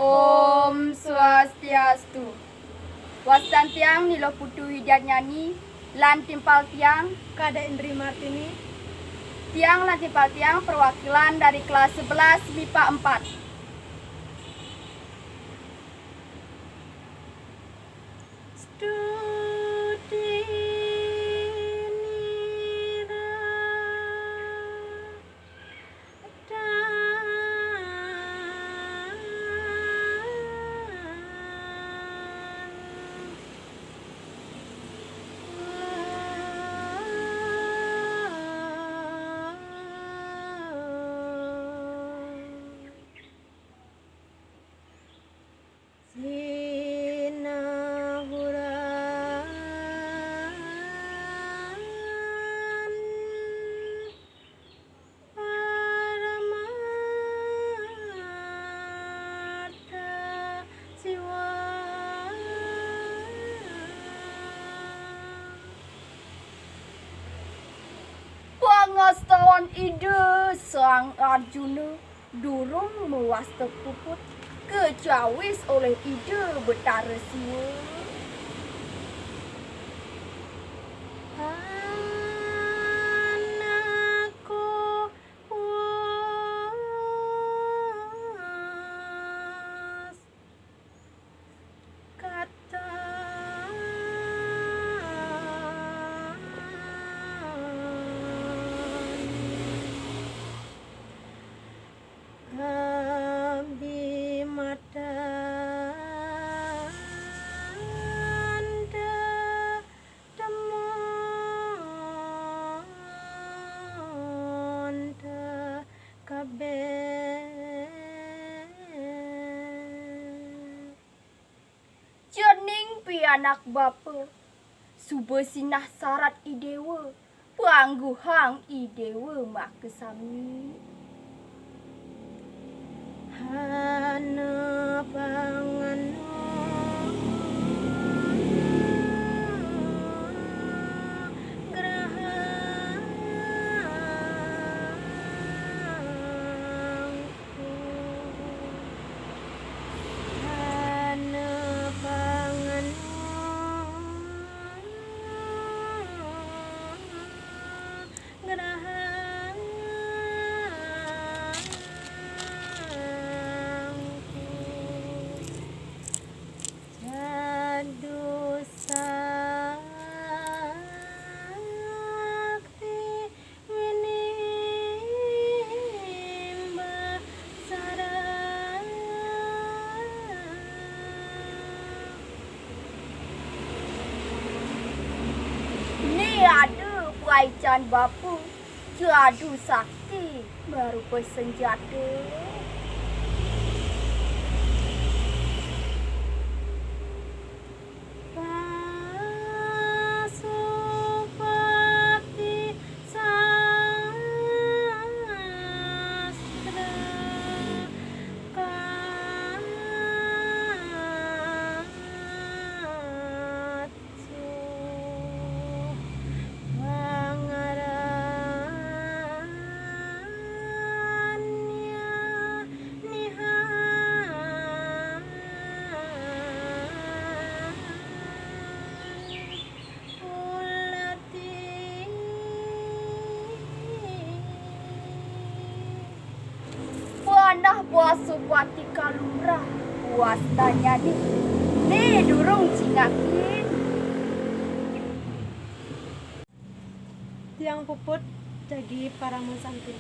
Om Swastiastu. Wastan tiang Nilo Putu Widyanyani lan timpal tiang Kada Indri Martini. tiang lan timpal tiang perwakilan dari kelas 11 MIPA 4. Studi nira Pangastawan ide Sang Arjuna durung mewasta puput kecawis oleh ide Betara Siwa. Anakku was kata Abi mata anda temon da kabeh Jening pianak bapa suba sinah sarat idewa pangguhang idewa makesami. hana pangano grahangku hana pangano Jadu sakti winimba sarang Ni ada peraican bapa jadu sakti merupa senjata. Pasupati sastra katsu pangaranya nihan ulati Panah puasa pati kalumrah puas tanya ni durung cingakin. Tiang puput jagi paramu santi.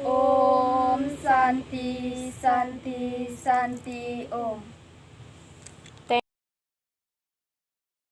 Om Santi Santi Santi Om.